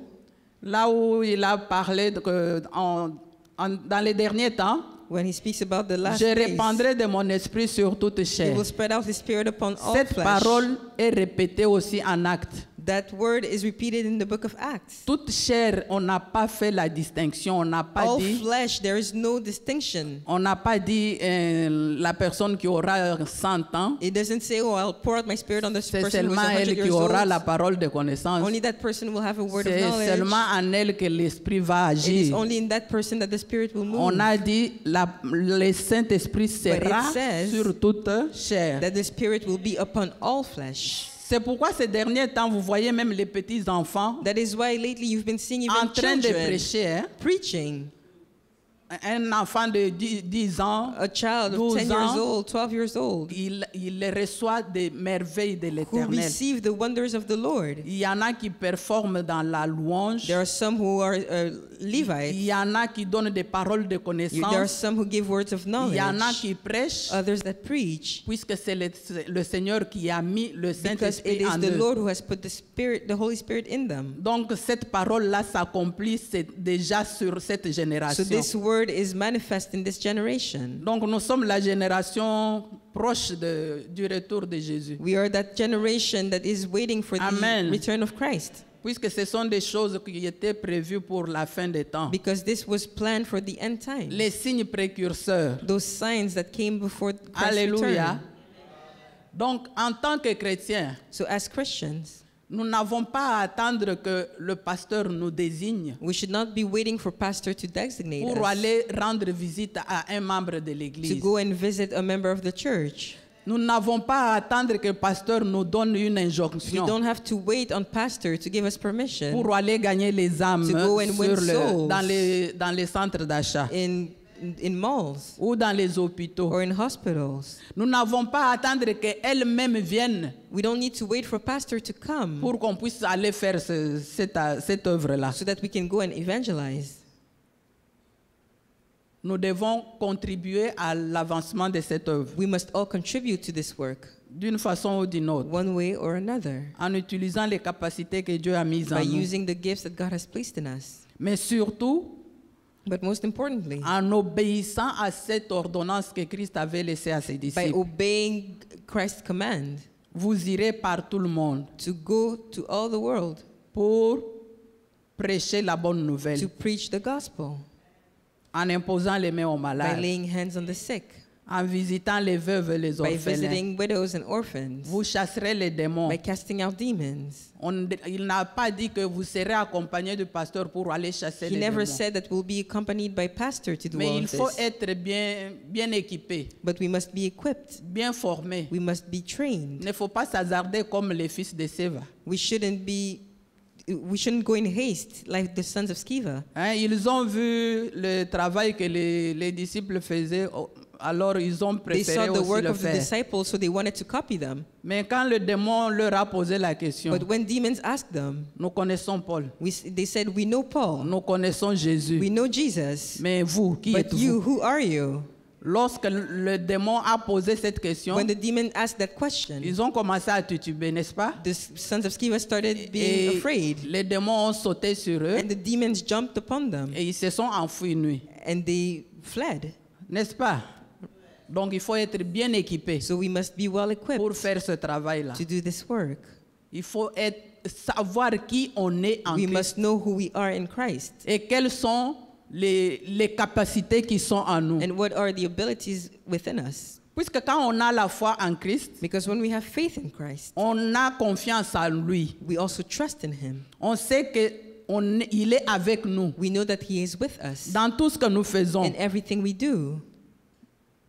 là où il a parlé dans les derniers temps, when he speaks about the last je days, répandrai de mon esprit sur toute he chair. will spread out his spirit upon all Cette flesh. parole est répétée aussi en actes. That word is repeated in the book of Acts. Toute chair, on n'a pas fait la distinction, on n'a pas All dit, flesh, there is no distinction. on n'a pas dit la personne qui aura 100 ans, It doesn't say, oh, I'll pour out my spirit on this c'est person who is seulement 100 elle qui years aura old. la parole de connaissance. Only that person will have a word of C'est knowledge. seulement en elle que l'esprit va It is agir. only in that person that the spirit will move. On a dit le Saint-Esprit sera says sur toute chair. That the spirit will be upon all flesh. C'est pourquoi ces derniers temps, vous voyez même les petits enfants That is why lately you've been seeing en even train de children prêcher. Hein? preaching. Un enfant de 10 ans, A child of 12 10 years ans, old, 12 years old, il reçoit des merveilles de who l'Éternel. receive the wonders of the Lord. Il y en a qui performent dans la louange. There are some who are Il Levites. y en a qui donnent des paroles de There are connaissance. some who give words of Il y en a knowledge. qui prêchent, Others that preach. puisque c'est le Seigneur qui a mis le Because it Saint-Esprit is en the eux. Lord who has put the Holy Spirit in them. Donc cette parole-là s'accomplit déjà sur cette So génération. this word is manifest in this generation. Donc nous sommes la génération proche du retour de Jésus. We are that generation that is waiting for Amen. the return of Christ. Puisque ce sont des choses qui étaient prévues pour la fin des temps. Because this was planned for the end times. Les signes précurseurs. Those signs that came before Christ's Alléluia. return. Donc en tant que chrétiens, So as Christians, nous n'avons pas à attendre que le pasteur nous désigne we should not be waiting for pastor to designate pour us aller rendre visite à un membre de to l'église. go and visit a member of the church. Nous n'avons pas à attendre que le pasteur nous donne une We injonction don't have to wait on pastor to give us permission pour aller gagner les âmes to go and win souls. dans les centres d'achat in malls ou dans les hôpitaux. or in hospitals. Nous n'avons pas à attendre qu'elle-même vienne We don't need to wait for pastor to come pour qu'on puisse aller faire cette œuvre-là. so that we can go and evangelize. Nous devons contribuer à l'avancement de cette œuvre, We must all contribute to this work d'une façon ou d'une autre, one way or another en utilisant les capacités que Dieu a mises en by nous. using the gifts that God has placed in us. Mais surtout, But most importantly, en obéissant à cette ordonnance que Christ avait laissée à ses by disciples. obeying Christ's command Vous irez par tout le monde to go to all the world pour prêcher la bonne nouvelle, to preach the gospel en imposant les mains aux by malades, laying hands on the sick, en visitant les veuves et les by orphelins. visiting widows and orphans, Vous chasserez les démons. by casting out demons. Il n'a pas dit que vous serez accompagné du pasteur pour aller chasser He les never démons. said that we'll be accompanied by pastor to do Mais all il of faut this. être bien équipé, But we must be equipped. bien formé. We must be Il trained. ne faut pas s'hasarder comme les fils de Séva. We shouldn't go in haste like the sons of Sceva. Hein, ils ont vu le travail que les disciples faisaient, alors ils ont They préféré saw the aussi work le of the faire. disciples, so they wanted to copy them. Mais quand le démon leur a posé la question, But when demons asked them, nous connaissons Paul, they said, "We know Paul, nous connaissons Jésus, we know Jesus, mais vous, qui but êtes-vous? you, who are you?" Lorsque le démon a posé cette question, When the demon asked that question, ils ont commencé à tituber, n'est-ce pas? the sons of Sceva started being Et afraid, les démons ont sauté sur eux and the demons jumped upon them, et ils se sont enfuis nuit, and they fled. n'est-ce pas? Donc il faut être bien équipé So we must be well pour equipped faire ce travail-là. to do this work. Il faut savoir qui on est en We Christ must know who we are in Christ et quelles sont les capacités qui sont en nous. and what are the abilities within us. Puisque quand on a la foi en Christ, Because when we have faith in Christ, on a confiance en lui. we also trust in Him. On sait qu'il est avec nous We know that He is with us dans tout ce que nous faisons in everything we do,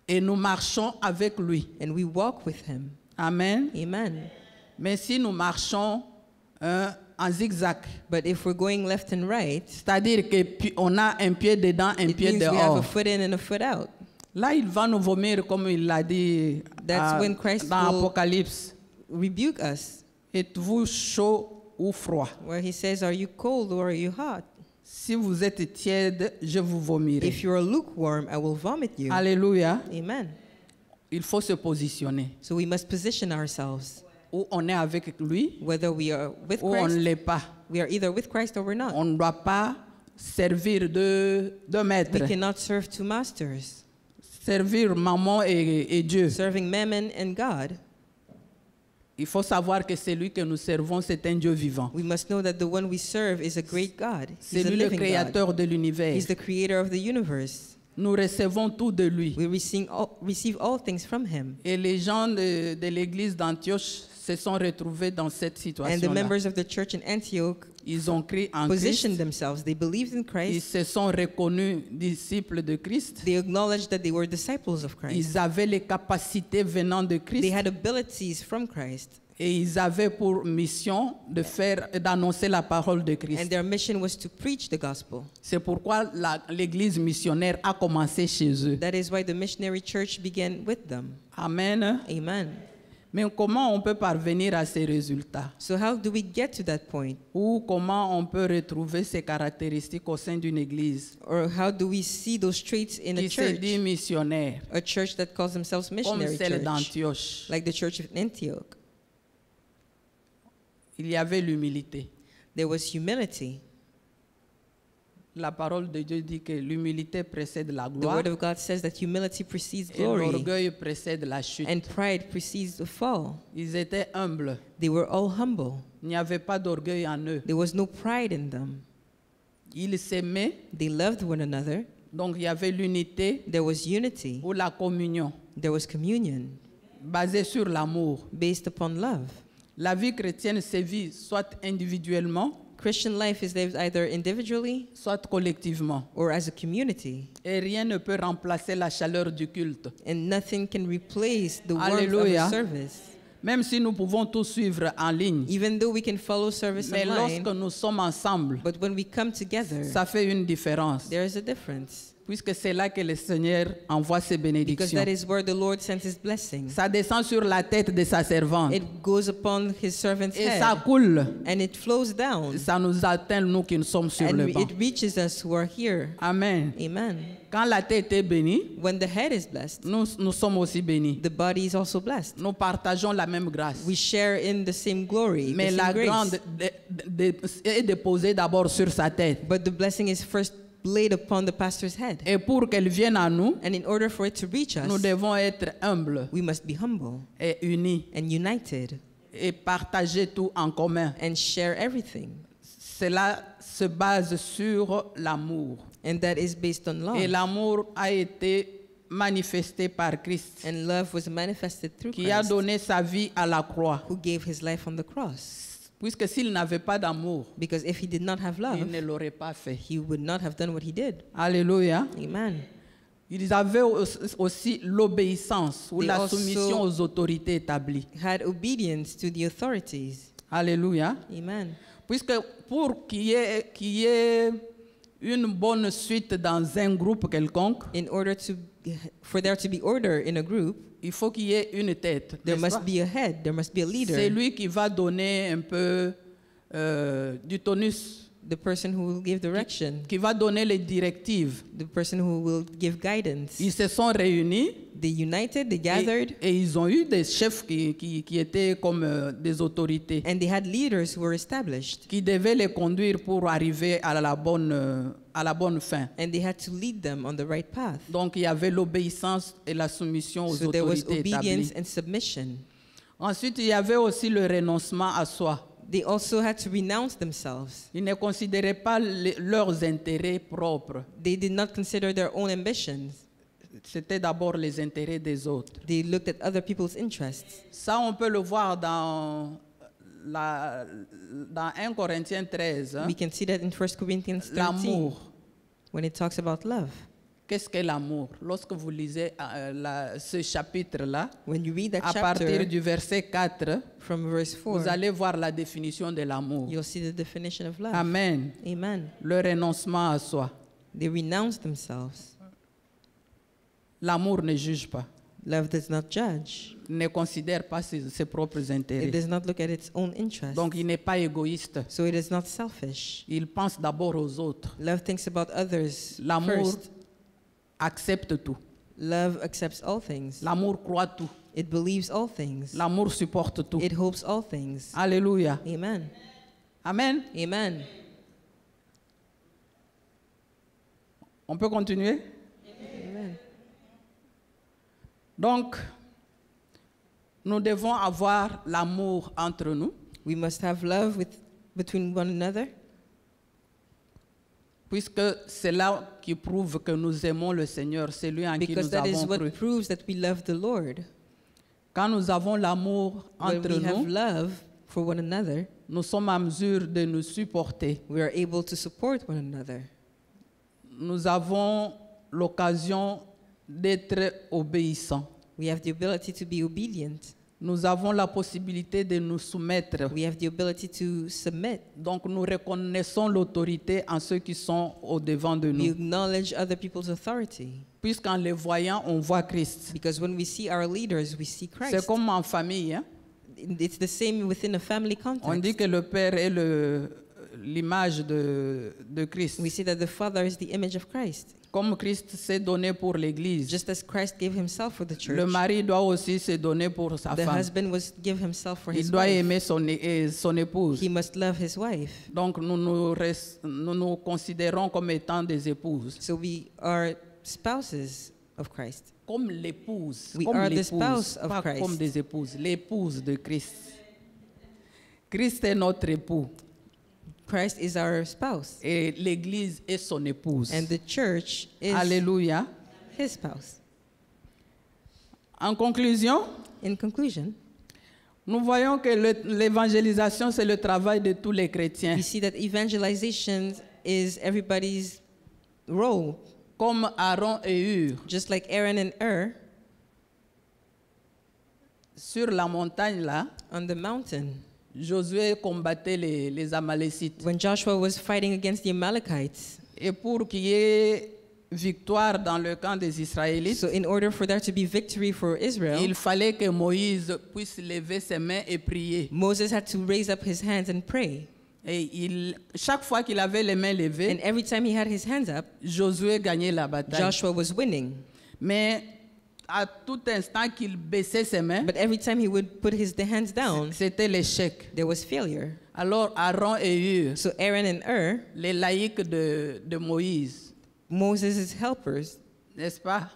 et nous marchons avec lui. and we walk with Him. Amen. Amen. Mais si nous marchons en zigzag, But if we're going left and right, c'est-à-dire qu'on a un pied dedans, un it pied means we have a dehors, foot in and a foot out. là il va nous vomir comme il l'a dit That's when Christ dans will- Apocalypse. Rebuke us, Êtes-vous chaud ou froid? where He says, "Are you cold or are you hot? Si vous êtes tiède, je vous vomirai. If you are lukewarm, I will vomit you." Alléluia. Amen. Il faut se positionner. So we must position ourselves, Ou on est avec lui, whether we are with ou on ne Christ, l'est pas. we are either with Christ or we're not. On ne doit pas servir de We maître. cannot serve two masters, Servir maman et Dieu. serving Mammon and God. Il faut savoir que celui que nous servons, c'est un Dieu vivant. We must know that the one we serve is a great God. C'est He's a lui le living God. créateur de l'univers. He's the creator of the universe. Nous recevons tout de lui. We receive all things from Him. Et les gens de l'église d'Antioche se sont retrouvés dans cette And the situation-là. members of the church in Antioch Ils ont cru en positioned Christ. themselves. They believed in Ils Christ. se sont reconnus disciples de Christ. They acknowledged that they were disciples of Christ. Ils avaient les capacités venant de They Christ. had abilities from Christ. Et ils avaient pour mission d'annoncer la parole de And Christ. their mission was to preach the gospel. C'est pourquoi l'église missionnaire a commencé chez eux. That is why the missionary church began with them. Amen. Amen. Mais comment on peut parvenir à ces résultats? So how do we get to that point? Ou comment on peut retrouver ces caractéristiques au sein d'une église Or how do we see those traits in a qui se dit church? missionnaire, A church that calls themselves comme missionary celle church, d'Antioche? like the church of Antioch. Il y avait l'humilité. There was humility. La parole de Dieu dit que l'humilité précède la The gloire word of God says that humility precedes et glory l'orgueil précède la chute. and pride precedes the fall. Ils étaient humbles. They were all humble. Il n'y avait pas d'orgueil en eux. There was no pride in them. Ils s'aimaient, They loved one another. donc il y avait l'unité There was unity. ou la communion There was communion basée sur l'amour. based upon love. La vie chrétienne se vit soit individuellement Christian life is lived either individually soit collectivement. or as a community. Et rien ne peut remplacer la chaleur du culte. And nothing can replace the warmth Alléluia. of a service. Même si nous pouvons tous suivre en ligne, Even though we can follow service mais online, lorsque nous sommes ensemble, but when we come together, ça fait une différence. there is a difference. Puisque c'est là que le Seigneur envoie ses Because bénédictions. that is where the Lord sends his blessings. Ça descend sur la tête de sa servante. It goes upon his servant's Et ça head, coule. and it flows down, Ça nous atteint, nous qui sommes sur and le banc. it reaches us who are here. Amen. Amen. Quand la tête est bénie, When the head is blessed, nous sommes aussi bénis. the body is also blessed. Nous partageons la même grâce. We share in the same glory, Mais the la same grace. grande est déposée d'abord sur sa tête. But the blessing is first laid upon the pastor's head. Et pour qu'elle vienne à nous, And in order for it to reach nous us, devons être humbles we must be humble et unis and united et partager tout en commun. and share everything. Cela se base sur l'amour. And that is based on love. Et l'amour a été manifesté par Christ, And love was manifested through qui a Christ, donné sa vie à la croix. who gave his life on the cross. Puisque s'il n'avait pas d'amour, Because if he did not have il love, ne l'aurait pas fait. he would not have done what he did. Alléluia. Amen. Ils avaient aussi l'obéissance ou They la also soumission aux autorités établies. Had obedience to the authorities. Alléluia. Amen. Puisque pour qu'il y ait une bonne suite dans un groupe quelconque, For there to be order in a group, il faut qu'il y ait une tête. there n'est-ce must pas? be a head, there must be a C'est leader, lui qui va donner un peu du tonus, the person who will give direction, qui va donner les directives. the person who will give guidance. Ils se sont réunis They united, they gathered, et ils ont eu des chefs qui étaient comme des autorités, and they had leaders who were established, qui devaient les conduire pour arriver à la bonne fin. and they had to lead them on the right path. Donc il y avait l'obéissance et la soumission aux So there was autorités obedience établies. and submission. Ensuite, il y avait aussi le renoncement à soi. They also had to renounce themselves. Ils ne considéraient pas leurs intérêts propres. They did not consider their own ambitions. C'était d'abord les intérêts des autres. They looked at other people's interests. Ça, on peut le voir dans 1 Corinthiens 13. hein. We can see that in 1 Corinthians 13, L'amour. when it talks about love. Qu'est-ce qu'est l'amour? Lorsque vous lisez ce chapitre-là, When you read that à partir chapter du verset 4, from verse 4, vous allez voir la définition de l'amour. you'll see the definition of love. Amen. Amen. Le renoncement à soi. They renounce themselves. L'amour ne juge pas, Love does not judge. ne considère pas ses propres It intérêts. does not look at its own interests. Donc il n'est pas égoïste. So it is not selfish. Il pense d'abord aux autres. Love thinks about others L'amour first. accepte tout. Love accepts all things. L'amour croit tout. It believes all things. L'amour supporte tout. It hopes all things. Alléluia. Amen. Amen. Amen. On peut continuer? Amen. Donc, nous devons avoir l'amour entre nous, We must have love between one another, puisque c'est là qui prouve que nous aimons le Seigneur, c'est lui en qui because nous that is avons what cru. proves that we love the Lord. Quand nous avons l'amour When entre we have nous, love for one another, nous sommes en mesure de nous supporter. we are able to support one another. Nous avons l'occasion d'être obéissants. We have the ability to be obedient. Nous avons la possibilité de nous soumettre. We have the ability to submit. Donc nous reconnaissons l'autorité en ceux qui sont au-devant de We nous. acknowledge other people's authority. Puisqu'en les voyant, on voit Christ. Because when we see our leaders, we see C'est Christ. comme en famille. Hein? It's the same within a family On dit context. que le Père est l'image de Christ. We see that the Father is the image of Christ. Comme Christ s'est donné pour l'Église, Just as Christ gave himself for the church, le mari doit aussi se donner pour sa the femme. husband must give himself for Il his doit wife. aimer son épouse. He must love his wife. Donc nous nous considérons comme étant des épouses. So we are spouses of Christ. Comme l'épouse. We Comme are the l'épouse, spouse of pas Christ. comme des épouses. L'épouse de Christ. Christ est notre époux. Christ is our spouse, Et l'Église est son épouse. and the church is Alléluia. his spouse. En conclusion, In conclusion, Nous voyons que l'évangélisation, c'est le travail de tous les chrétiens. We see that evangelization is everybody's role. Comme Aaron et Hur, Just like Aaron and Ur sur la montagne là, on the mountain. Josué combattait les Amalécites. When Joshua was fighting against the Amalekites. Et pour qu'il y ait victoire dans le camp des Israélites, So in order for there to be victory for Israel, il fallait que Moïse puisse lever ses mains et prier. Moses had to raise up his hands and pray. Et chaque fois qu'il avait les mains levées, And every time he had his hands up, Josué gagnait la bataille. Joshua was winning. Mais à tout instant qu'il baissait ses mains, But every time he would put the hands down, c'était l'échec. there was failure. Alors Aaron et Hur, So Aaron and Ur, les laïcs de Moïse, Moses' helpers, n'est-ce pas?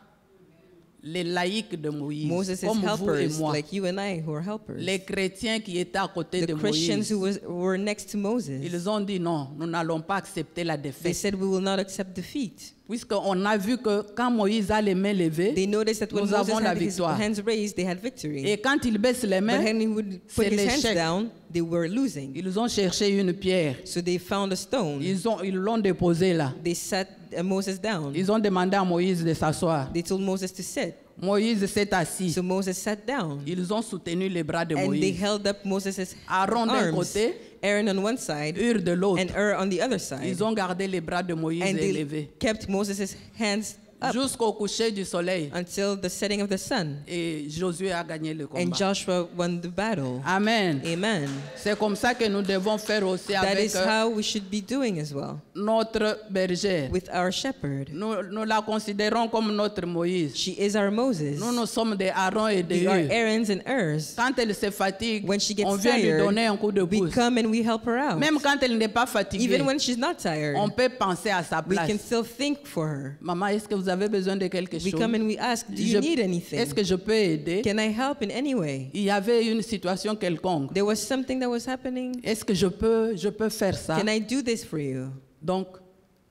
Les laïcs de Moïse, Moses' comme vous et helpers, moi. like you and I, who are helpers. Les chrétiens qui étaient à côté The de Christians Moïse, who were next to Moses, ils ont dit non, nous n'allons pas accepter la they défaite. said, we will not accept defeat. Puisqu'on a vu que quand Moïse a les mains levées, They noticed that when nous Moses avons la had his victoire. hands raised, they had victory. Et quand il baisse les But mains, when he would put c'est his hands l'échec. down, they were losing. Ils ont cherché une pierre. So they found a stone. Ils l'ont déposée là. They sat Moses down. Ils ont demandé à Moïse de s'asseoir. They told Moses to sit. Moïse s'est assis. So Moses sat down. Ils ont soutenu les bras de And they Moïse. held up Moses' Aaron d'un arms. côté, Aaron on one side Hur de l'autre. and Ur on the other side. Ils ont gardé les bras de Moïse And they élevés kept Moses' hands up jusqu'au coucher du soleil. until the setting of the sun. Et Josué a gagné le And combat. Joshua won the battle. Amen. Amen. C'est comme ça que nous devons faire aussi That avec is how we should be doing as well notre bergère. with our shepherd. Nous la considérons comme notre Moïse. She is our Moses. Nous sommes des Aaron et des We are Hur. Aaron's and Urs. Quand elle se fatigue, When she gets on vient lui tired, donner un coup de we pouce. come and we help her out. Même quand elle n'est pas fatiguée, Even when she's not tired, on peut penser à sa we can place. still think for her. Maman, est-ce que vous avez besoin de quelque We chose? come and we ask, do you need anything? Est-ce que je peux aider? Can I help in any way? Il y avait une situation quelconque. There was something that was happening. Est-ce que je peux faire ça? Can I do this for you? Donc,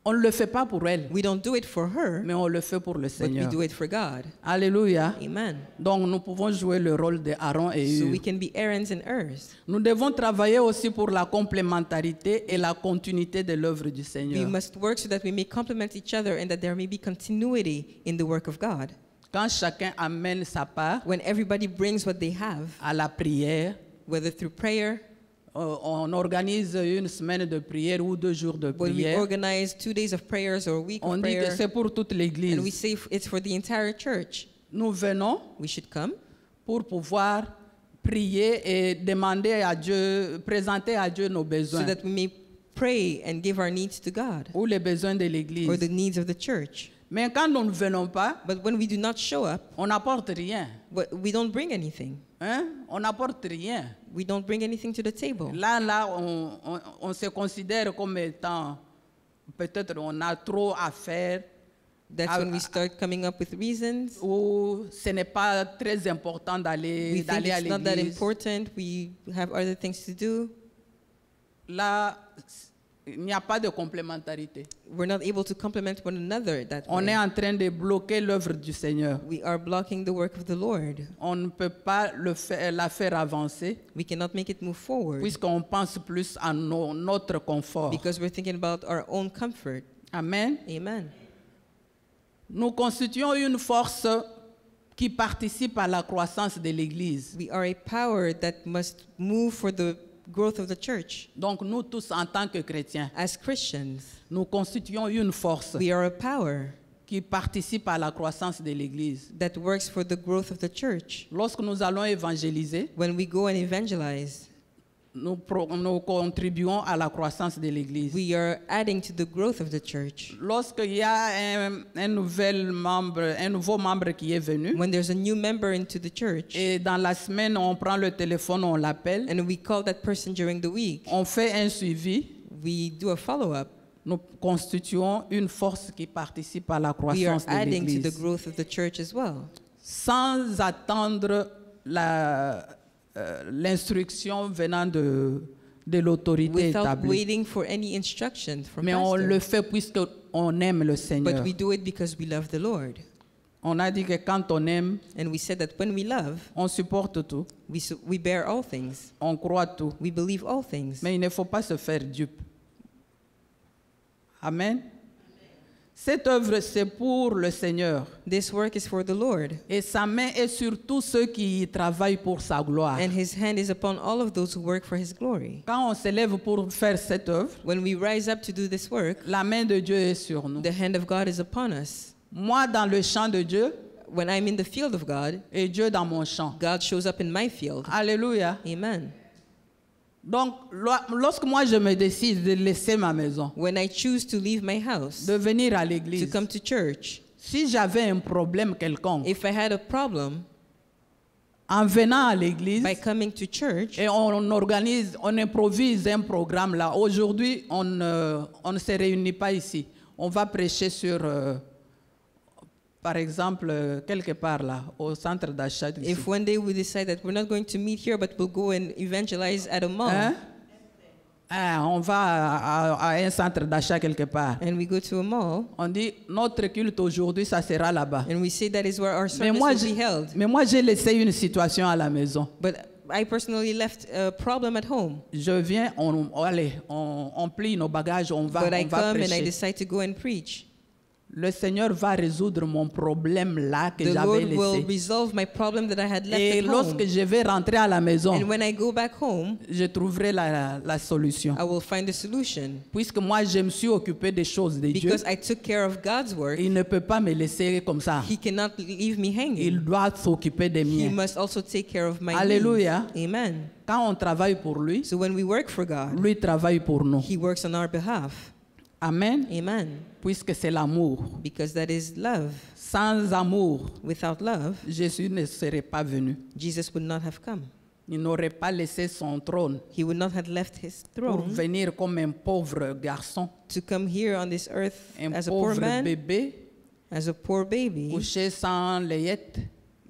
on ne le fait pas pour elle, We don't do it for her, mais on le fait pour le but we Seigneur. do it for God. Alléluia. Amen. Donc, nous pouvons jouer le rôle de Aaron et So Hur. we can be Aaron's and Urs. Nous devons travailler aussi pour la complémentarité et la continuité de l'œuvre du We Seigneur. must work so that we may complement each other and that there may be continuity in the work of God. Quand chacun amène sa part When everybody brings what they have, à la prière, whether through prayer, on organise une semaine de prière ou 2 jours de when we prière. organize 2 days of prayers or a week On of dit que prayer, c'est pour toute and we l'Église. say it's for the entire church, Nous venons we should come pour pouvoir prier et demander à Dieu, présenter à Dieu nos so besoins that we may pray and give our needs to God ou les besoins de or the l'Église. needs of the church. Mais quand nous ne venons pas, But when we do not show up, on n'apporte rien. we don't bring anything. Hein? On n'apporte rien. We don't bring anything to the table. Là, on se considère comme étant, peut-être on a trop à faire That's when we start coming up with reasons. ou ce n'est pas très important We d'aller think à it's not that l'église. important. We have other things to do. Là, il n'y a pas de complémentarité. We're not able to complement one another that On est way. en train de bloquer l'œuvre du Seigneur. We are blocking the work of the Lord. On ne peut pas la faire avancer We cannot make it move forward puisqu'on pense plus à notre confort. because we're thinking about our own comfort. Amen. Amen. Nous constituons une force qui participe à la croissance de l'Église. We are a power that must move for the growth of the church. Donc nous tous en tant que chrétiens, As Christians, nous constituons une force we are a power qui participe à la croissance de l'Église. that works for the growth of the church. Lorsque nous allons évangéliser, When we go and evangelize, nous contribuons à la croissance de l'Église. we are adding to the growth of the church. Lorsqu'il y a un nouveau membre qui est venu, When there's a new member into the church et dans la semaine, on prend le téléphone, on l'appelle, and we call that person during the week, on fait un suivi, we do a follow-up. nous constituons une force qui participe à la We are croissance de adding to the l'Église. growth of the church as well, Sans attendre l'instruction venant de l'autorité without établie. waiting for any instruction from Mais on pastor. le fait puisqu'on aime le But Seigneur. we do it because we love the Lord. On a dit que quand on aime, And we said that when we love, on supporte tout, we bear all things. on croit tout. We believe all things. Mais il ne faut pas se faire dupe. Amen. Cette œuvre, c'est pour le Seigneur. This work is for the Lord, Et sa main est sur tous ceux qui y travaillent pour sa gloire. and his hand is upon all of those who work for his glory. Quand on s'élève pour faire cette œuvre, When we rise up to do this work, la main de Dieu est sur nous. the hand of God is upon us. Moi, dans le champ de Dieu, When I'm in the field of God, et Dieu dans mon champ. God shows up in my field. Alléluia. Amen. Donc, lorsque moi je me décide de laisser ma maison, When I choose to leave my house, de venir à to l'église, come to church, si j'avais un problème quelconque, if I had a problem, en venant à l'église, by coming to church, et on improvise un programme là. Aujourd'hui, on ne se réunit pas ici. On va prêcher sur, par exemple, quelque part là, au centre d'achat. ici. if one day we decide that we're not going to meet here, but we'll go and evangelize at a mall, Hein? On va à un centre d'achat quelque part. and we go to a mall, On dit, notre culte aujourd'hui, ça sera là-bas. and we say that is where our Mais service moi, will be held. mais moi, j'ai laissé une situation à la maison. But I personally left a problem at home. Je viens, on plie nos bagages, on va, But I on va come and I prêcher. decide to go and preach. Le Seigneur va résoudre mon problème là que The j'avais Lord will laissé. resolve my problem that I had left Et at home. lorsque je vais rentrer à la maison, And when I go back home, je trouverai la solution. I will find a solution. Puisque moi, je me suis occupé des choses de Dieu, Because I took care of God's work, il ne peut pas me laisser comme ça. He cannot leave me hanging. Il doit s'occuper des He miens. must also take care of my Alléluia. needs. Amen. Quand on travaille pour lui, So when we work for God, lui travaille pour nous. He works on our behalf. Amen. Amen. Puisque c'est l'amour. Because that is love. Sans amour, Without love, Jésus ne serait pas venu. Jesus would not have come. Il n'aurait pas laissé son trône He would not have left His pour throne venir comme un pauvre garçon, to come here on this earth un as a poor pauvre man, bébé, as a poor baby. couché sans layette,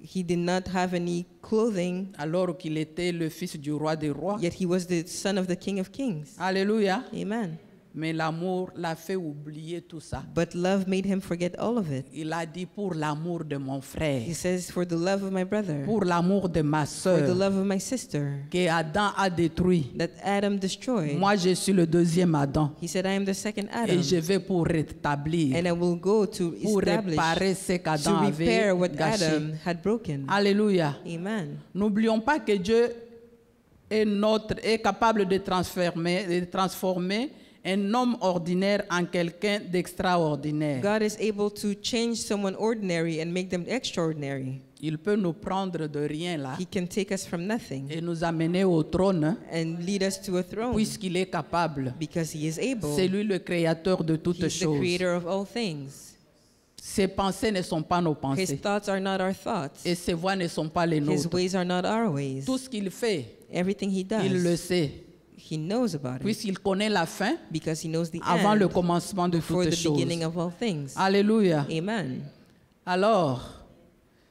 He did not have any clothing, alors qu'il était le fils du roi des rois. yet He was the son of the King of Kings. Alléluia. Amen. Mais l'amour l'a fait oublier tout ça. But love made Him forget all of it. Il a dit pour l'amour de mon frère, He says, for the love of my brother, pour l'amour de ma for the sœur, love of my sister, que Adam a détruit. that Adam destroyed. Moi, je suis le deuxième Adam. He said, I am the second Et Adam, je vais pour rétablir, and I will go to pour establish, réparer ce to qu'Adam avait repair what gâché. Adam had broken. Alléluia. Amen. N'oublions pas que Dieu est capable de transformer un homme ordinaire en quelqu'un d'extraordinaire. God is able to change someone ordinary and make them extraordinary. Il peut nous prendre de rien là He can take us from nothing et nous amener au trône and lead us to a throne puisqu'il est capable. because He is able. C'est lui le créateur de toutes He's the choses. creator of all things. Ses pensées ne sont pas nos His pensées thoughts are not our thoughts. et ses voies ne sont pas les His nôtres. ways are not our ways. Tout ce qu'il fait, Everything He il le does, sait He knows about it puisqu'il connaît la fin because He knows the avant le end commencement de before toutes the choses. beginning of all things. Alléluia. Amen. Alors,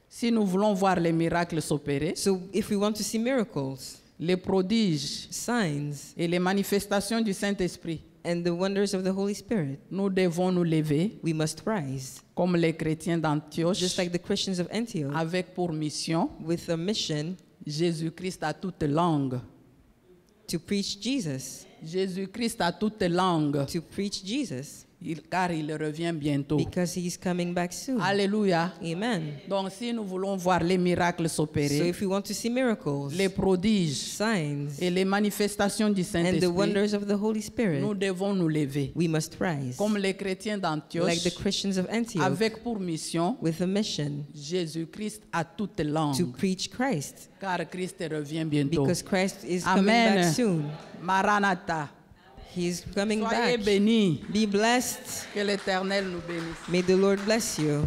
si nous voulons voir les miracles s'opérer, So if we want to see miracles, les prodiges signs, et les manifestations du Saint-Esprit, and the wonders of the Holy Spirit, nous devons nous lever we must rise, comme les chrétiens d'Antioche just like the Christians of Antioch, avec pour mission with a mission Jésus-Christ à toute langue. to preach Jesus, Jésus-Christ à toute langue, to preach Jesus, car il revient bientôt. because He's coming back soon. Alléluia. Amen. Donc si nous voulons voir les miracles So s'opérer, if we want to see miracles, les prodiges signs, et les manifestations du and the Saint-Esprit, wonders of the Holy Spirit, nous devons nous lever we must rise, comme les chrétiens like d'Antioche the Christians of Antioch, avec pour mission with a mission Jésus-Christ à toute to langue, preach Christ, car Christ revient bientôt. because Christ is coming Amen. back soon. Maranatha. He's coming Soyez back. bénis. Be blessed. Que l'Éternel nous bénisse. May the Lord bless you.